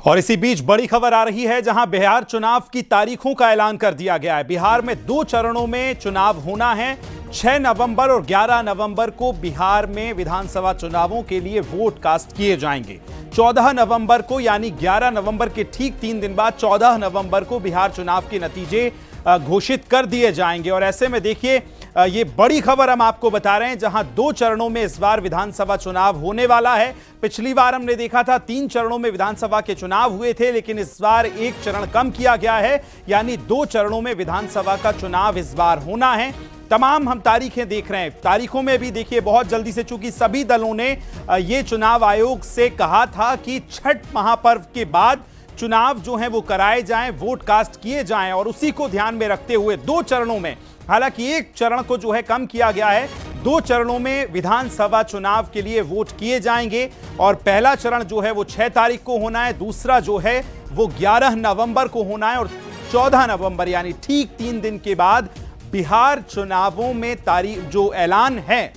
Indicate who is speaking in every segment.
Speaker 1: और इसी बीच बड़ी खबर आ रही है, जहां बिहार चुनाव की तारीखों का ऐलान कर दिया गया है। बिहार में 2 चरणों में चुनाव होना है। 6 नवंबर और 11 नवंबर को बिहार में विधानसभा चुनावों के लिए वोट कास्ट किए जाएंगे। 14 नवंबर को यानी 11 नवंबर के ठीक 3 दिन बाद 14 नवंबर को बिहार चुनाव के नतीजे घोषित कर दिए जाएंगे। और ऐसे में देखिए, ये बड़ी खबर हम आपको बता रहे हैं, जहां 2 चरणों में इस बार विधानसभा चुनाव होने वाला है। पिछली बार हमने देखा था 3 चरणों में विधानसभा के चुनाव हुए थे, लेकिन इस बार 1 चरण कम किया गया है, यानी 2 चरणों में विधानसभा का चुनाव इस बार होना है। तमाम हम तारीखें देख रहे हैं। तारीखों में भी देखिए बहुत जल्दी से, चूंकि सभी दलों ने ये चुनाव आयोग से कहा था कि छठ महापर्व के बाद चुनाव जो हैं वो कराए जाएं, वोट कास्ट किए जाएं, और उसी को ध्यान में रखते हुए 2 चरणों में, हालांकि 1 चरण को जो है कम किया गया है, 2 चरणों में विधानसभा चुनाव के लिए वोट किए जाएंगे। और पहला चरण जो है वो 6 तारीख को होना है, दूसरा जो है वो 11 नवंबर को होना है, और 14 नवंबर यानी ठीक 3 दिन के बाद बिहार चुनावों में तारीख जो ऐलान है,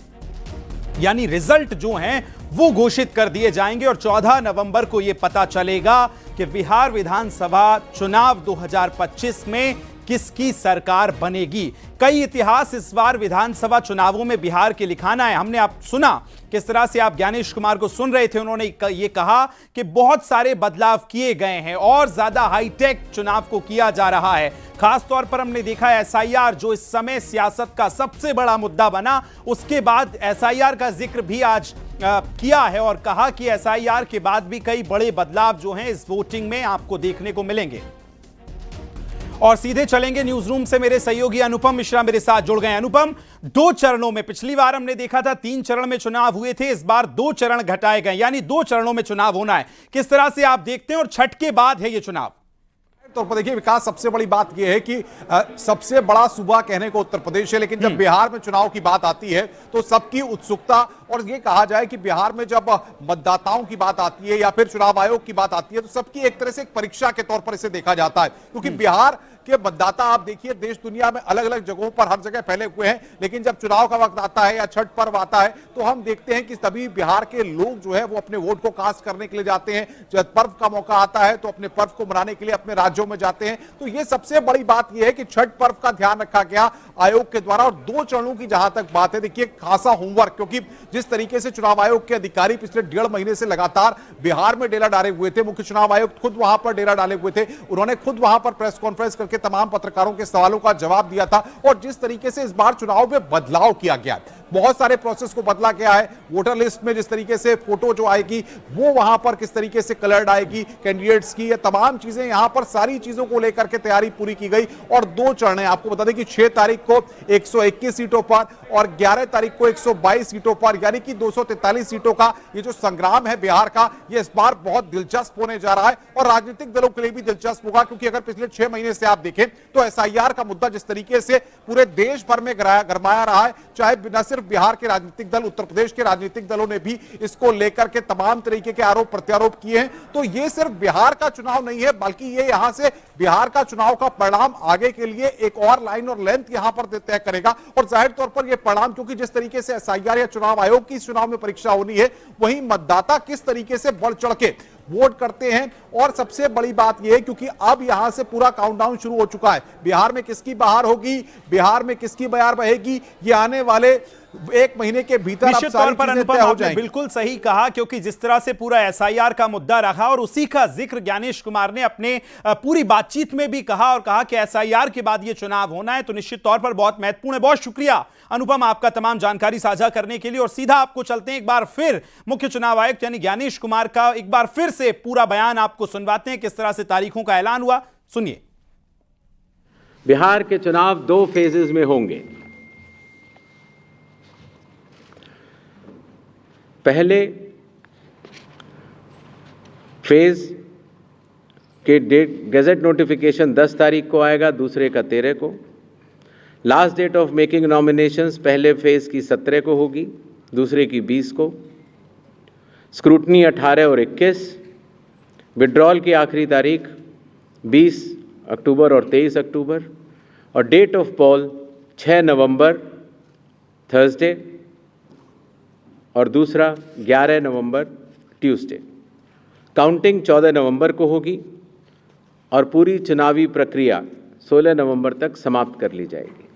Speaker 1: यानी रिजल्ट जो हैं वो घोषित कर दिए जाएंगे। और 14 नवंबर को यह पता चलेगा कि बिहार विधानसभा चुनाव 2025 में किसकी सरकार बनेगी। कई इतिहास इस बार विधानसभा चुनावों में बिहार के लिखाना है। हमने आप सुना किस तरह से आप ज्ञानेश कुमार को सुन रहे थे, उन्होंने ये कहा कि बहुत सारे बदलाव किए गए हैं और ज्यादा हाईटेक चुनाव को किया जा रहा है। खास तौर पर हमने देखा एसआईआर, जो इस समय सियासत का सबसे बड़ा मुद्दा बना, उसके बाद एसआईआर का जिक्र भी आज किया है और कहा कि एसआईआर के बाद भी कई बड़े बदलाव जो हैं इस वोटिंग में आपको देखने को मिलेंगे। और सीधे चलेंगे न्यूज रूम से, मेरे सहयोगी अनुपम मिश्रा मेरे साथ जुड़ गए। अनुपम, 2 चरणों में, पिछली बार हमने देखा था 3 चरण में चुनाव हुए थे, इस बार 2 चरण घटाए गए, यानी 2 चरणों में चुनाव होना है। किस तरह से आप देखते हैं, और छठ के बाद है ये चुनाव?
Speaker 2: तो देखिए विकास, सबसे बड़ी बात यह है कि सबसे बड़ा सूबा कहने को उत्तर प्रदेश है, लेकिन जब बिहार में चुनाव की बात आती है तो सबकी उत्सुकता, और ये कहा जाए कि बिहार में जब मतदाताओं की बात आती है या फिर चुनाव आयोग की बात आती है तो सबकी एक तरह से एक परीक्षा के तौर पर इसे देखा जाता है। क्योंकि बिहार के मतदाता आप देखिए देश दुनिया में अलग अलग जगहों पर हर जगह फैले हुए हैं, लेकिन जब चुनाव का वक्त आता है या छठ पर्व आता है तो हम देखते हैं कि तभी बिहार के लोग जो है वो अपने वोट को कास्ट करने के लिए जाते हैं। जब पर्व का मौका आता है तो अपने पर्व को मनाने के लिए अपने राज्यों में जाते हैं। तो ये सबसे बड़ी बात यह है कि छठ पर्व का ध्यान रखा गया आयोग के द्वारा। और 2 चरणों की जहां तक बात है, देखिए खासा होमवर्क, क्योंकि जिस तरीके से चुनाव आयोग के अधिकारी पिछले 1.5 महीने से लगातार बिहार में डेरा डाले हुए थे, मुख्य चुनाव आयुक्त खुद वहां पर डेरा डाले हुए थे, उन्होंने खुद वहां पर प्रेस कॉन्फ्रेंस करके तमाम पत्रकारों के सवालों का जवाब दिया था। और जिस तरीके से इस बार चुनाव में बदलाव किया गया, बहुत सारे प्रोसेस को बदला गया है। वोटर लिस्ट में जिस तरीके से फोटो जो आएगी वो वहां पर किस तरीके से कलर्ड आएगी कैंडिडेट्स की, ये तमाम चीजें यहां पर सारी चीजों को लेकर के तैयारी पूरी की गई। और 2 चरण है, आपको बता दें कि 6 तारीख को 121 सीटों पर और 11 तारीख को 122 सीटों पर, यानी कि 243 सीटों का ये जो संग्राम है बिहार का, ये इस बार बहुत दिलचस्प होने जा रहा है और राजनीतिक दलों के लिए भी दिलचस्प होगा। क्योंकि अगर पिछले 6 महीने से आप देखें तो एसआईआर का मुद्दा जिस तरीके से पूरे देश भर में गरमाया रहा है, चाहे न सिर्फ बिहार के राजनीतिक दल, उत्तर प्रदेश के राजनीतिक दलों ने भी इसको लेकर के तमाम तरीके के आरोप प्रत्यारोप किए हैं। तो ये सिर्फ बिहार का चुनाव नहीं है, बल्कि ये यहां से बिहार का चुनाव का परिणाम आगे के लिए एक और लाइन और लेंथ यहां पर तय करेगा। और जाहिर तौर पर यह परिणाम, क्योंकि जिस तरीके से एसआईआर या चुनाव आयोग की इस चुनाव में परीक्षा होनी है, वहीं मतदाता किस तरीके से बढ़ चढ़ के वोट करते हैं। और सबसे बड़ी बात यह है क्योंकि अब यहां से पूरा काउंटडाउन शुरू हो चुका है, बिहार में किसकी बहार होगी, बिहार में किसकी बयार बहेगी, ये आने वाले 1 महीने के भीतर
Speaker 1: निश्चित तौर पर अनुपम आपने बिल्कुल सही कहा, क्योंकि जिस तरह से पूरा एसआईआर का मुद्दा रहा और उसी का जिक्र ज्ञानेश कुमार ने अपने पूरी बातचीत में भी कहा, और कहा कि एसआईआर के बाद ये चुनाव होना है, तो निश्चित तौर पर बहुत महत्वपूर्ण है। बहुत शुक्रिया अनुपम आपका तमाम जानकारी साझा करने के लिए। और सीधा आपको चलते हैं, एक बार फिर मुख्य चुनाव आयुक्त यानी ज्ञानेश कुमार का एक बार फिर से पूरा बयान आपको सुनवाते हैं, किस तरह से तारीखों का ऐलान हुआ, सुनिए।
Speaker 3: बिहार के चुनाव 2 फेजेस में होंगे। पहले फेज के डेट गैजेट नोटिफिकेशन 10 तारीख को आएगा, दूसरे का 13 को। Last date of making nominations पहले फेज की 17 को होगी, दूसरे की 20 को। स्क्रूटनी 18 और 21। विड्रॉल की आखिरी तारीख 20 अक्टूबर और 23 अक्टूबर। और date of poll 6 November Thursday और दूसरा 11 नवंबर ट्यूसडे। काउंटिंग 14 नवंबर को होगी और पूरी चुनावी प्रक्रिया 16 नवंबर तक समाप्त कर ली जाएगी।